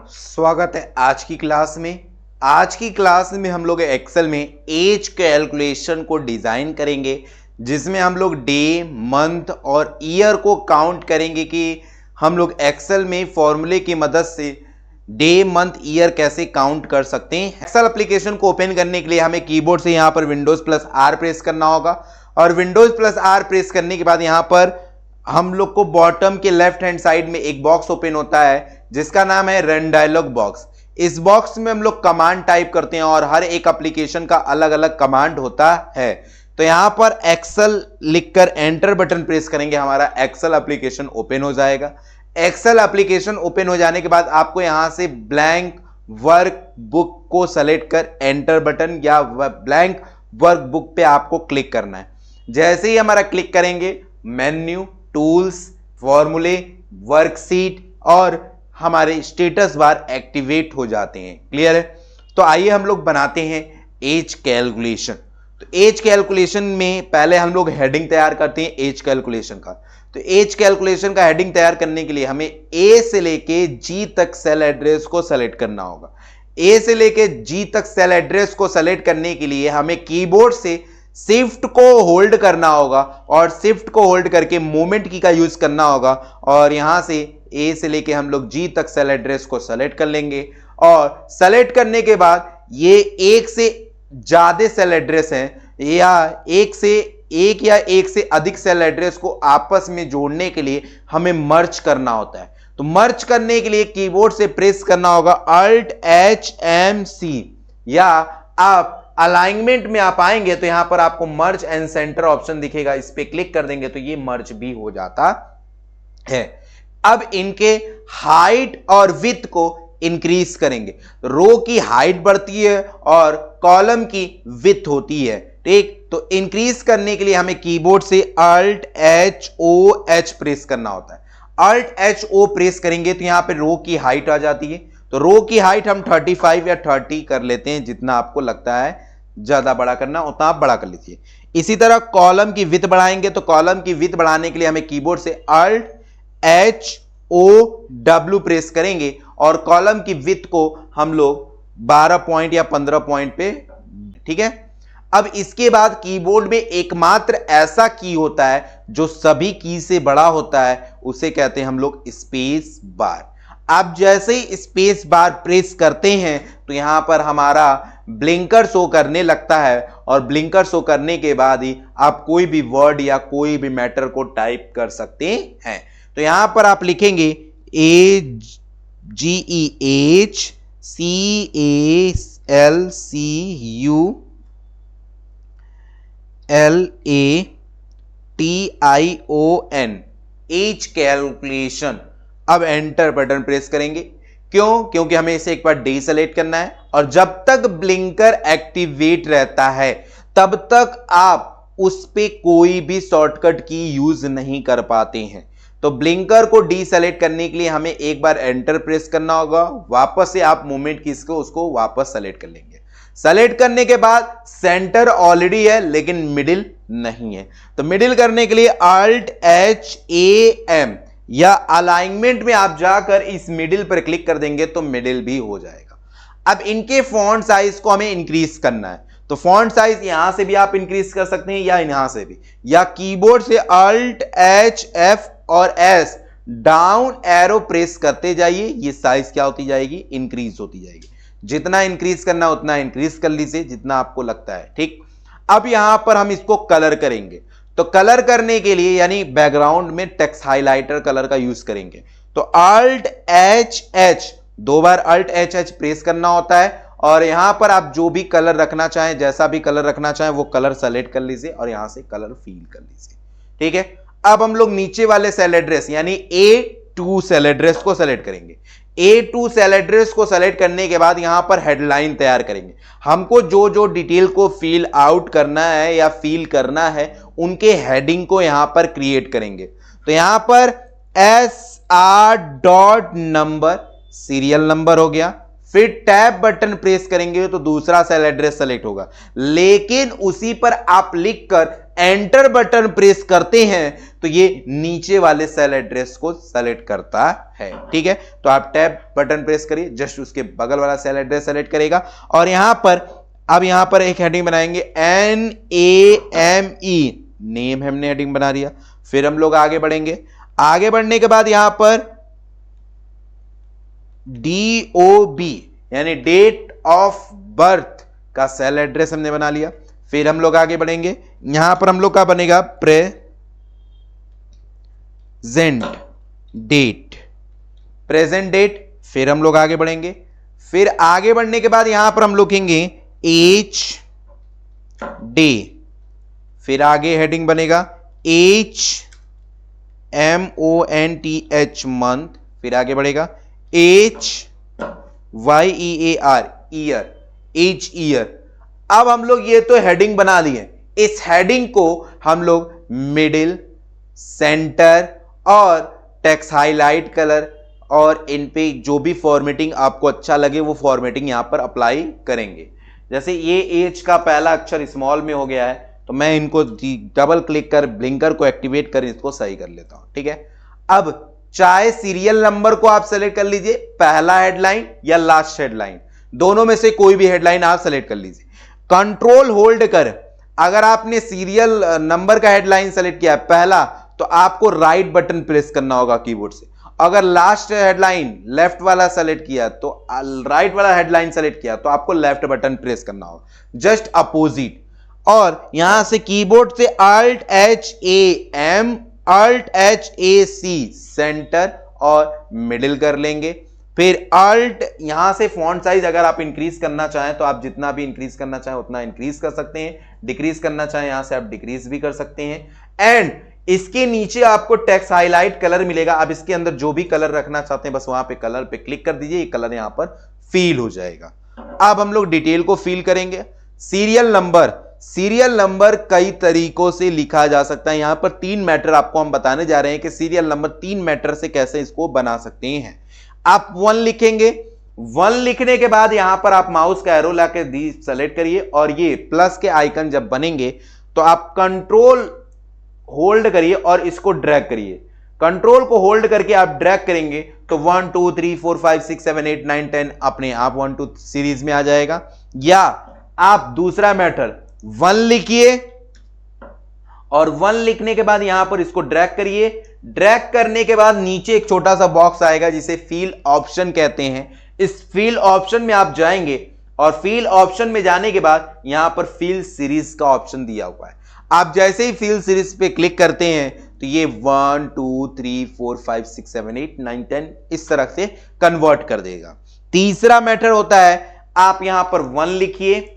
स्वागत है आज की क्लास में। आज की क्लास में हम लोग एक्सेल में एज कैलकुलेशन को डिजाइन करेंगे, जिसमें हम लोग डे, मंथ और ईयर को काउंट करेंगे कि हम लोग एक्सेल में फॉर्मूले की मदद से डे, मंथ, ईयर कैसे काउंट कर सकते हैं। एक्सेल एप्लीकेशन को ओपन करने के लिए हमें कीबोर्ड से यहां पर विंडोज प्लस आर प्रेस करना होगा और विंडोज प्लस आर प्रेस करने के बाद यहां पर हम लोग को बॉटम के लेफ्ट हैंड साइड में एक बॉक्स ओपन होता है जिसका नाम है रन डायलॉग बॉक्स। इस बॉक्स में हम लोग कमांड टाइप करते हैं और हर एक एप्लीकेशन का अलग अलग कमांड होता है। तो यहां पर एक्सेल लिखकर एंटर बटन प्रेस करेंगे, हमारा एक्सेल एप्लीकेशन ओपन हो जाएगा। एक्सेल एप्लीकेशन ओपन हो जाने के बाद आपको यहां से ब्लैंक वर्क बुक को सेलेक्ट कर एंटर बटन या ब्लैंक वर्क बुक पे आपको क्लिक करना है। जैसे ही हमारा क्लिक करेंगे, मेन्यू, टूल्स, फॉर्मूले, वर्कशीट और हमारे स्टेटस बार एक्टिवेट हो जाते हैं। क्लियर है? तो आइए हम लोग बनाते हैं एज कैलकुलेशन। तो एज कैलकुलेशन में पहले हम लोग हेडिंग तैयार करते हैं एज कैलकुलेशन का। तो एज कैलकुलेशन का हेडिंग तैयार करने के लिए हमें ए से लेके जी तक सेल एड्रेस को सेलेक्ट करना होगा। ए से लेके जी तक सेल एड्रेस को सेलेक्ट करने के लिए हमें कीबोर्ड से शिफ्ट को होल्ड करना होगा और शिफ्ट को होल्ड करके मोमेंट की का यूज करना होगा और यहां से ए से लेके हम लोग जी तक सेल एड्रेस को सेलेक्ट कर लेंगे। और सेलेक्ट करने के बाद ये एक से ज्यादा सेल एड्रेस हैं या एक से अधिक सेल एड्रेस को आपस में जोड़ने के लिए हमें मर्ज करना होता है। तो मर्ज करने के लिए कीबोर्ड से प्रेस करना होगा Alt+H+M+C या आप अलाइनमेंट में आप आएंगे तो यहां पर आपको मर्ज एंड सेंटर ऑप्शन दिखेगा, इस पे क्लिक कर देंगे तो ये मर्ज भी हो जाता है। अब इनके हाइट और विड्थ को इंक्रीज करेंगे। रो की हाइट बढ़ती है और कॉलम की विड्थ होती है। ठीक, तो इंक्रीज करने के लिए हमें कीबोर्ड से Alt+H+O+H प्रेस करना होता है। Alt+H+O प्रेस करेंगे तो यहां पे रो की हाइट आ जाती है। तो रो की हाइट हम 35 या 30 कर लेते हैं, जितना आपको लगता है ज्यादा बड़ा करना उतना आप बड़ा कर लीजिए। इसी तरह कॉलम की विड्थ बढ़ाएंगे तो कॉलम की विड्थ बढ़ाने के लिए हमें कीबोर्ड से Alt+H+O+W प्रेस करेंगे और कॉलम की विड्थ को हम लोग 12 पॉइंट या 15 पॉइंट पे। ठीक है, अब इसके बाद कीबोर्ड में एकमात्र ऐसा की होता है जो सभी की से बड़ा होता है, उसे कहते हैं हम लोग स्पेस बार। आप जैसे ही स्पेस बार प्रेस करते हैं तो यहां पर हमारा ब्लिंकर शो करने लगता है और ब्लिंकर शो करने के बाद ही आप कोई भी वर्ड या कोई भी मैटर को टाइप कर सकते हैं। तो यहां पर आप लिखेंगे AGEHCALCULATION एज कैलकुलेशन। अब एंटर बटन प्रेस करेंगे। क्यों? क्योंकि हमें इसे एक बार डे सेलेक्ट करना है और जब तक ब्लिंकर एक्टिवेट रहता है तब तक आप उस पे कोई भी शॉर्टकट की यूज नहीं कर पाते हैं। तो ब्लिंकर को डी सेलेक्ट करने के लिए हमें एक बार एंटर प्रेस करना होगा, वापस से आप मूवमेंट की उसको वापस सेलेक्ट कर लेंगे। सेलेक्ट करने के बाद सेंटर ऑलरेडी है लेकिन मिडिल नहीं है, तो मिडिल करने के लिए Alt+HAM या अलाइनमेंट में आप जाकर इस मिडिल पर क्लिक कर देंगे तो मिडिल भी हो जाएगा। अब इनके फॉन्ट साइज को हमें इंक्रीज करना है, तो फॉन्ट साइज यहां से भी आप इंक्रीज कर सकते हैं या यहां से भी, या कीबोर्ड से Alt+F और S डाउन एरो प्रेस करते जाइए। ये साइज क्या होती जाएगी? इंक्रीज होती जाएगी। जितना इंक्रीज करना उतना इंक्रीज कर लीजिए जितना आपको लगता है। ठीक, अब यहां पर हम इसको कलर करेंगे। तो कलर करने के लिए यानी बैकग्राउंड में टेक्स्ट हाइलाइटर कलर का यूज करेंगे। तो Alt+H, 2 बार Alt+H प्रेस करना होता है और यहां पर आप जो भी कलर रखना चाहें, जैसा भी कलर रखना चाहें वो कलर सेलेक्ट कर लीजिए और यहां से कलर फिल कर लीजिए। ठीक है, अब हम लोग नीचे वाले सेल एड्रेस यानी A2 सेल एड्रेस को सेलेक्ट करेंगे। A2 सेल एड्रेस को सेलेक्ट करने के बाद यहां पर हेडलाइन तैयार करेंगे। हमको जो जो डिटेल को फिल आउट करना है या फिल करना है उनके हेडिंग को यहां पर क्रिएट करेंगे। तो यहां पर SR.नंबर सीरियल नंबर हो गया, फिर टैब बटन प्रेस करेंगे तो दूसरा सेल एड्रेस सेलेक्ट होगा, लेकिन उसी पर आप लिखकर एंटर बटन प्रेस करते हैं तो ये नीचे वाले सेल एड्रेस को सेलेक्ट करता है। ठीक है, तो आप टैब बटन प्रेस करिए, जस्ट उसके बगल वाला सेल एड्रेस सेलेक्ट करेगा और यहां पर एक हेडिंग बनाएंगे NAME, नेम हमने हेडिंग बना दिया। फिर हम लोग आगे बढ़ेंगे, आगे बढ़ने के बाद यहां पर DOB यानी डेट ऑफ बर्थ का सेल एड्रेस हमने बना लिया। फिर हम लोग आगे बढ़ेंगे, यहां पर हम लोग का बनेगा प्रेजेंट डेट। फिर हम लोग आगे बढ़ेंगे, फिर आगे बढ़ने के बाद यहां पर हम लिखेंगे एज डे, फिर आगे हेडिंग बनेगा MONTH मंथ, फिर आगे बढ़ेगा HYEAR ईयर। अब हम लोग ये तो हेडिंग बना लिए, इस हेडिंग को हम लोग मिडिल, सेंटर और टेक्स्ट हाईलाइट कलर और इन पे जो भी फॉर्मेटिंग आपको अच्छा लगे वो फॉर्मेटिंग यहां पर अप्लाई करेंगे। जैसे ये एज का पहला अक्षर स्मॉल में हो गया है तो मैं इनको डबल क्लिक कर ब्लिंकर को एक्टिवेट कर इसको सही कर लेता हूं। ठीक है, अब चाहे सीरियल नंबर को आप सेलेक्ट कर लीजिए, पहला हेडलाइन या लास्ट हेडलाइन, दोनों में से कोई भी हेडलाइन आप सेलेक्ट कर लीजिए। कंट्रोल होल्ड कर अगर आपने सीरियल नंबर का हेडलाइन सेलेक्ट किया पहला तो आपको राइट बटन प्रेस करना होगा कीबोर्ड से। अगर लास्ट हेडलाइन लेफ्ट वाला सेलेक्ट किया तो राइट वाला हेडलाइन सेलेक्ट किया तो आपको लेफ्ट बटन प्रेस करना होगा, जस्ट अपोजिट। और यहां से कीबोर्ड से Alt+HAC सेंटर और मिडिल कर लेंगे। फिर Alt यहां से फॉन्ट साइज अगर आप इंक्रीज करना चाहें तो आप जितना भी इंक्रीज करना चाहें उतना इंक्रीज कर सकते हैं, डिक्रीज करना चाहें यहां से आप डिक्रीज भी कर सकते हैं। एंड इसके नीचे आपको टेक्स्ट हाईलाइट कलर मिलेगा, आप इसके अंदर जो भी कलर रखना चाहते हैं बस वहां पे कलर पे क्लिक कर दीजिए, ये कलर यहां पर फिल हो जाएगा। अब हम लोग डिटेल को फिल करेंगे। सीरियल नंबर कई तरीकों से लिखा जा सकता है, यहां पर 3 मैटर आपको हम बताने जा रहे हैं कि सीरियल नंबर 3 मैटर से कैसे इसको बना सकते हैं। आप 1 लिखेंगे, 1 लिखने के बाद यहां पर आप माउस का एरो लाके सेलेक्ट करिए और ये प्लस के आइकन जब बनेंगे तो आप कंट्रोल होल्ड करिए और इसको ड्रैग करिए। कंट्रोल को होल्ड करके आप ड्रैग करेंगे तो 1 2 3 4 5 6 7 8 9 10 अपने आप 1 2 सीरीज में आ जाएगा। या आप दूसरा मैटर 1 लिखिए और 1 लिखने के बाद यहां पर इसको ड्रैग करिए। ड्रैग करने के बाद नीचे एक छोटा सा बॉक्स आएगा जिसे फील ऑप्शन कहते हैं। इस फील ऑप्शन में आप जाएंगे और फील ऑप्शन में जाने के बाद यहां पर फील सीरीज का ऑप्शन दिया हुआ है। आप जैसे ही फील सीरीज पे क्लिक करते हैं तो ये 1 2 3 4 5 6 7 8 9 10 इस तरह से कन्वर्ट कर देगा। तीसरा मैटर होता है आप यहां पर 1 लिखिए,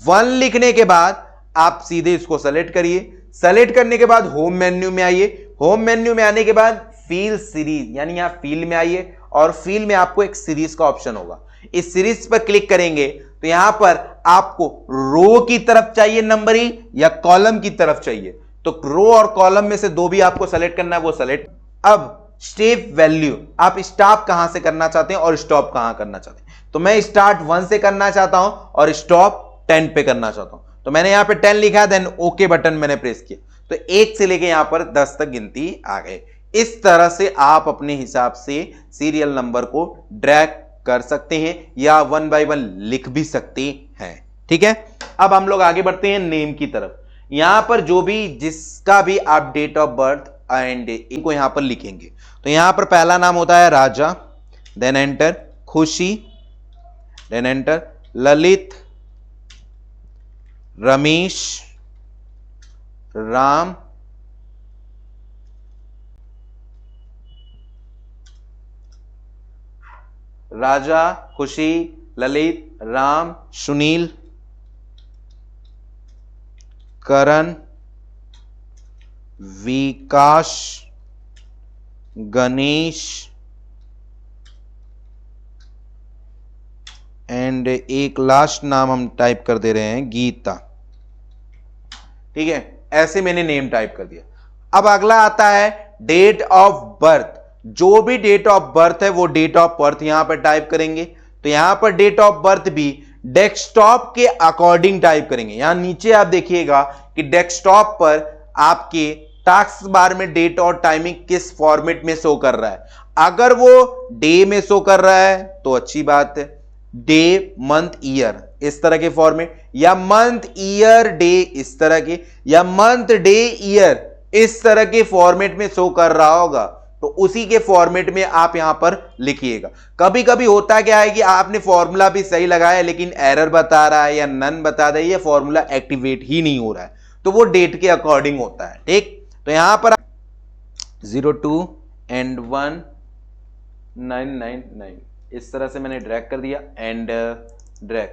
1 लिखने के बाद आप सीधे इसको सेलेक्ट करिए। सेलेक्ट करने के बाद होम मेन्यू में आइए, होम मेन्यू में आने के बाद फील सीरीज यानी यहां फील में आइए और फील में आपको एक सीरीज का ऑप्शन होगा। इस सीरीज पर क्लिक करेंगे तो यहां पर आपको रो की तरफ चाहिए नंबरिंग या कॉलम की तरफ चाहिए, तो रो और कॉलम में से दो भी आपको सेलेक्ट करना है, वो सेलेक्ट। अब स्टेप वैल्यू आप स्टॉप कहां से करना चाहते हैं और स्टॉप कहां करना चाहते हैं, तो मैं स्टार्ट 1 से करना चाहता हूं और स्टॉप 10 पे करना चाहता हूं। तो मैंने यहां पे 10 लिखा, देन ओके बटन मैंने प्रेस किया तो 1 से लेके यहां पर 10 तक गिनती आ गए। इस तरह से आप अपने हिसाब से सीरियल नंबर को ड्रैग कर सकते हैं या 1 बाय 1 लिख भी सकते हैं। ठीक है, अब हम लोग आगे बढ़ते हैं नेम की तरफ। यहां पर जो भी जिसका भी आप डेट ऑफ बर्थ एंड इनको यहां पर लिखेंगे तो यहां पर पहला नाम होता है राजा, देन एंटर खुशी, देन एंटर ललित, रमेश, राम, राजा, खुशी, ललित, राम, सुनील, करण, विकास, गणेश एंड एक लास्ट नाम हम टाइप कर दे रहे हैं गीता। ठीक है, ऐसे मैंने नेम टाइप कर दिया। अब अगला आता है डेट ऑफ बर्थ। जो भी डेट ऑफ बर्थ है वो डेट ऑफ बर्थ यहां पर टाइप करेंगे। तो यहां पर डेट ऑफ बर्थ भी डेस्कटॉप के अकॉर्डिंग टाइप करेंगे। यहां नीचे आप देखिएगा कि डेस्कटॉप पर आपके टास्क बार में डेट और टाइमिंग किस फॉर्मेट में शो कर रहा है। अगर वो डे में शो कर रहा है तो अच्छी बात है, डे मंथ ईयर इस तरह के फॉर्मेट, या मंथ ईयर डे इस तरह के, या मंथ डे ईयर इस तरह के फॉर्मेट में शो कर रहा होगा तो उसी के फॉर्मेट में आप यहां पर लिखिएगा। कभी कभी होता क्या है कि आपने फॉर्मूला भी सही लगाया लेकिन एरर बता रहा है या नन बता रहा है, या फॉर्मूला एक्टिवेट ही नहीं हो रहा है, तो वो डेट के अकॉर्डिंग होता है। ठीक, तो यहां पर 02 एंड 1999 इस तरह से मैंने ड्रैग कर दिया एंड ड्रैग।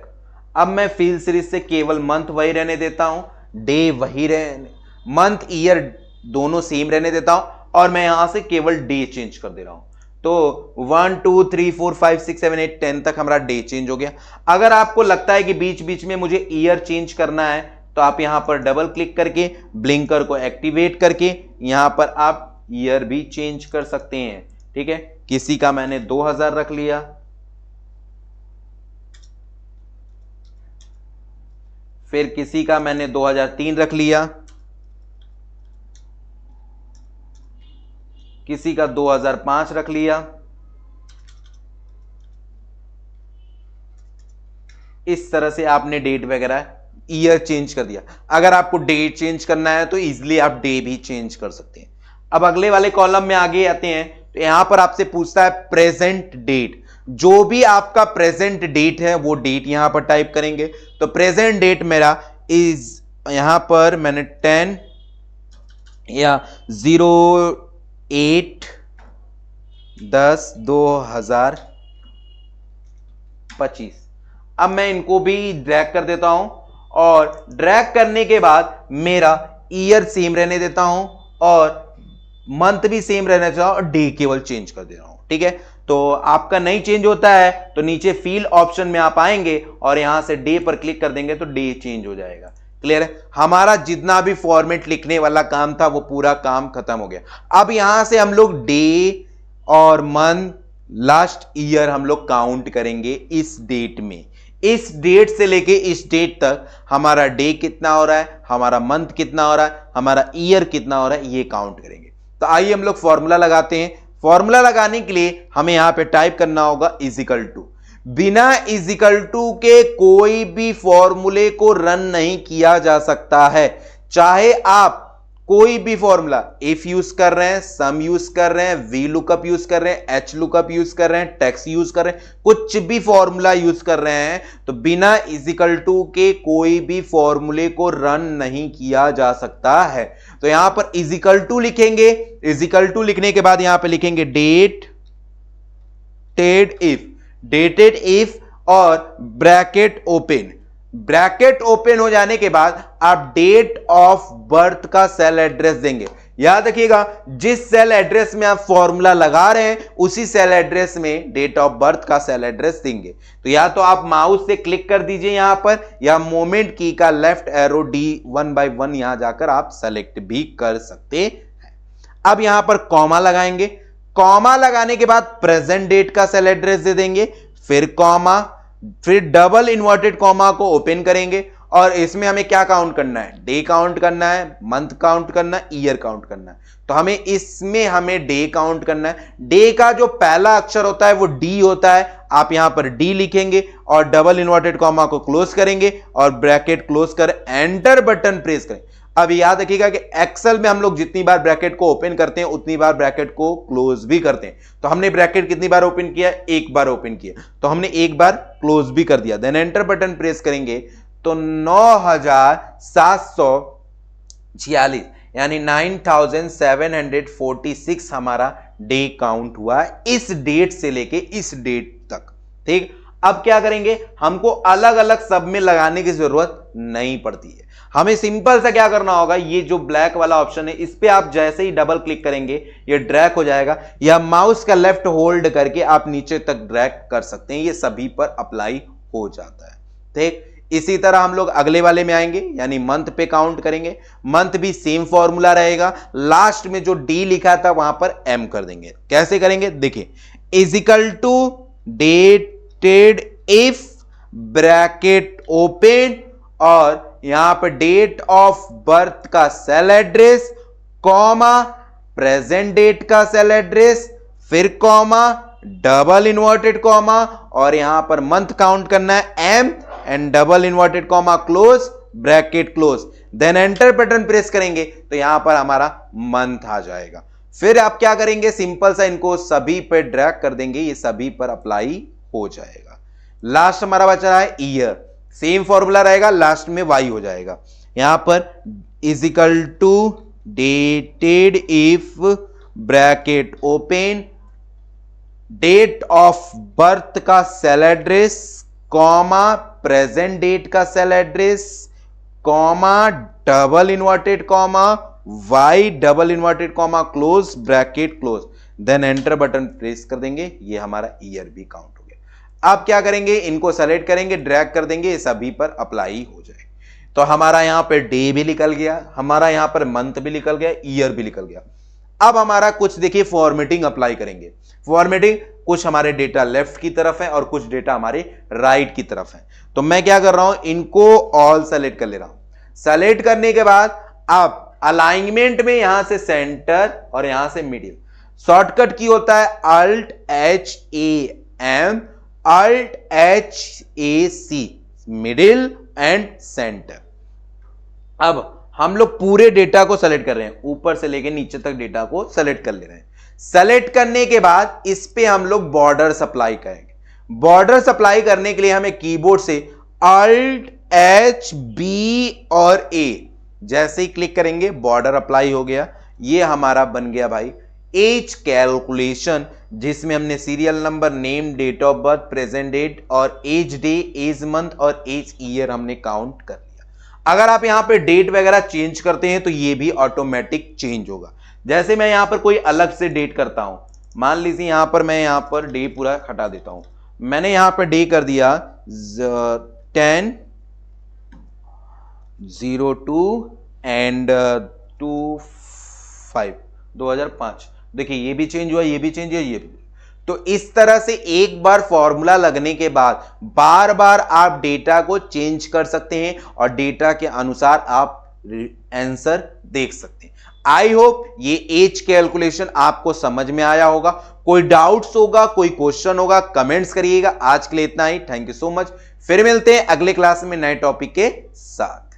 अब मैं फील सीरीज से केवल मंथ वही रहने देता हूं, डे वही रहने, मंथ ईयर दोनों सेम रहने देता हूं, और मैं यहां से केवल डे चेंज कर दे रहा हूं। तो 1 2 3 4 5 6 7 8 10 तक हमारा डे चेंज हो गया। अगर आपको लगता है कि बीच बीच में मुझे ईयर चेंज करना है तो आप यहां पर डबल क्लिक करके ब्लिंकर को एक्टिवेट करके यहां पर आप ईयर भी चेंज कर सकते हैं। ठीक है, किसी का मैंने 2000 रख लिया, फिर किसी का मैंने 2003 रख लिया, किसी का 2005 रख लिया। इस तरह से आपने डेट वगैरह ईयर चेंज कर दिया। अगर आपको डेट चेंज करना है तो इजीली आप डे भी चेंज कर सकते हैं। अब अगले वाले कॉलम में आगे आते हैं तो यहां पर आपसे पूछता है प्रेजेंट डेट। जो भी आपका प्रेजेंट डेट है वो डेट यहां पर टाइप करेंगे। तो प्रेजेंट डेट मेरा इज, यहां पर मैंने 10 या 08/10/2025। अब मैं इनको भी ड्रैग कर देता हूं, और ड्रैग करने के बाद मेरा ईयर सेम रहने देता हूं और मंथ भी सेम रहने देता हूं और डे केवल चेंज कर दे रहा हूं। ठीक है, तो आपका नहीं चेंज होता है तो नीचे फील ऑप्शन में आप आएंगे और यहां से डे पर क्लिक कर देंगे तो डे चेंज हो जाएगा। क्लियर है, हमारा जितना भी फॉर्मेट लिखने वाला काम था वो पूरा काम खत्म हो गया। अब यहां से हम लोग डे और मंथ लास्ट ईयर हम लोग काउंट करेंगे इस डेट में। इस डेट से लेके इस डेट तक हमारा डे कितना हो रहा है, हमारा मंथ कितना हो रहा है, हमारा ईयर कितना हो रहा है, ये काउंट करेंगे। तो आइए हम लोग फॉर्मूला लगाते हैं। फॉर्मूला लगाने के लिए हमें यहां पे टाइप करना होगा इजिकल टू। बिना इजिकल टू के कोई भी फॉर्मूले को रन नहीं किया जा सकता है। चाहे आप कोई भी फॉर्मूला इफ यूज कर रहे हैं, सम यूज कर रहे हैं, वी लुकअप यूज कर रहे हैं, एच लुकअप यूज कर रहे हैं, टेक्स यूज कर रहे हैं, कुछ भी फॉर्मूला यूज कर रहे हैं तो बिना इजिकल टू के कोई भी फॉर्मूले को रन नहीं किया जा सकता है। तो यहां पर इजिकल टू लिखेंगे। इजिकल टू लिखने के बाद यहां पर लिखेंगे डेटेड इफ और ब्रैकेट ओपन। ब्रैकेट ओपन हो जाने के बाद आप डेट ऑफ बर्थ का सेल एड्रेस देंगे। याद रखिएगा, जिस सेल एड्रेस में आप फॉर्मूला लगा रहे हैं उसी सेल एड्रेस में डेट ऑफ बर्थ का सेल एड्रेस देंगे। तो या तो आप माउस से क्लिक कर दीजिए यहां पर, या मोमेंट की का लेफ्ट एरो डी 1 by 1 यहां जाकर आप सेलेक्ट भी कर सकते हैं। अब यहां पर कॉमा लगाएंगे। कॉमा लगाने के बाद प्रेजेंट डेट का सेल एड्रेस दे देंगे, फिर कॉमा, फिर डबल इन्वर्टेड कॉमा को ओपन करेंगे और इसमें हमें क्या काउंट करना है, डे काउंट करना है, मंथ काउंट करना है, ईयर काउंट करना है। तो हमें डे काउंट करना है। डे का जो पहला अक्षर होता है वो डी होता है। आप यहां पर डी लिखेंगे और डबल इन्वर्टेड कॉमा को क्लोज करेंगे और ब्रैकेट क्लोज कर एंटर बटन प्रेस करें। अब याद रखिएगा कि एक्सेल में हम लोग जितनी बार ब्रैकेट को ओपन करते हैं उतनी बार ब्रैकेट को क्लोज भी करते हैं। तो हमने ब्रैकेट कितनी बार ओपन किया, एक बार ओपन किया, तो हमने एक बार क्लोज भी कर दिया। देन एंटर बटन प्रेस करेंगे तो 9746 यानी 9746 हमारा डे काउंट हुआ इस डेट से लेके इस डेट तक। ठीक, अब क्या करेंगे, हमको अलग अलग सब में लगाने की जरूरत नहीं पड़ती है। हमें सिंपल सा क्या करना होगा, ये जो ब्लैक वाला ऑप्शन है इस पे आप जैसे ही डबल क्लिक करेंगे ये ड्रैग हो जाएगा, या माउस का लेफ्ट होल्ड करके आप नीचे तक ड्रैग कर सकते हैं, ये सभी पर अप्लाई हो जाता है। ठीक, इसी तरह हम लोग अगले वाले में आएंगे, यानी मंथ पे काउंट करेंगे। मंथ भी सेम फॉर्मूला रहेगा, लास्ट में जो डी लिखा था वहां पर एम कर देंगे। कैसे करेंगे देखिए, equal to dated if bracket open और यहां पर डेट ऑफ बर्थ का cell address comma present date का सेल एड्रेस फिर कॉमा डबल इन्वर्टेड कॉमा और यहां पर मंथ काउंट करना है M and double inverted comma close bracket close, then enter button press करेंगे तो यहां पर हमारा मंथ आ जाएगा। फिर आप क्या करेंगे, सिंपल सा इनको सभी पर ड्रैग कर देंगे, ये सभी पर अप्लाई हो जाएगा। लास्ट हमारा बचा है ईयर, सेम फॉर्मूला रहेगा, लास्ट में वाई हो जाएगा। यहां पर is equal to dated if bracket open date of birth का cell address comma present date का cell address comma double inverted comma Y double inverted comma close bracket close, then enter button press कर देंगे, ये हमारा year भी count हो गया। अब क्या करेंगे, इनको सेलेक्ट करेंगे, ड्रैग कर देंगे, ये सभी पर अप्लाई हो जाए। तो हमारा यहां पर डे भी निकल गया, हमारा यहां पर मंथ भी निकल गया, ईयर भी निकल गया। अब हमारा कुछ देखिए फॉर्मेटिंग अप्लाई करेंगे। फॉर्मेटिंग कुछ हमारे डेटा लेफ्ट की तरफ है और कुछ डेटा हमारे राइट की तरफ है। तो मैं क्या कर रहा हूं, इनको ऑल सेलेक्ट कर ले रहा हूं। सेलेक्ट करने के बाद अब अलाइनमेंट में यहां से सेंटर और यहां से मिडिल, शॉर्टकट की होता है alt H A M alt H A C, middle and centre. अब हम लोग पूरे डेटा को सेलेक्ट कर रहे हैं, ऊपर से लेकर नीचे तक डेटा को सेलेक्ट कर ले रहे हैं। सेलेक्ट करने के बाद इस पे हम लोग बॉर्डर अप्लाई करेंगे। बॉर्डर अप्लाई करने के लिए हमें कीबोर्ड से अल्ट एच बी और ए जैसे ही क्लिक करेंगे बॉर्डर अप्लाई हो गया। ये हमारा बन गया भाई एज कैलकुलेशन, जिसमें हमने serial number, name, date of birth, present date और एज डे, एज मंथ और एज ईयर हमने काउंट कर लिया। अगर आप यहां पे डेट वगैरह चेंज करते हैं तो ये भी ऑटोमेटिक चेंज होगा। जैसे मैं यहां पर कोई अलग से डेट करता हूं, मान लीजिए यहां पर मैं यहां पर डे पूरा हटा देता हूं, मैंने यहां पर डे कर दिया 10/02 एंड 2005। देखिए ये भी चेंज हुआ, ये भी चेंज हुआ, ये भी। तो इस तरह से एक बार फॉर्मूला लगने के बाद बार बार आप डेटा को चेंज कर सकते हैं और डेटा के अनुसार आप आंसर देख सकते हैं। आई होप ये एज कैलकुलेशन आपको समझ में आया होगा। कोई डाउट्स होगा, कोई क्वेश्चन होगा, कमेंट्स करिएगा। आज के लिए इतना ही, थैंक यू सो मच। फिर मिलते हैं अगले क्लास में नए टॉपिक के साथ।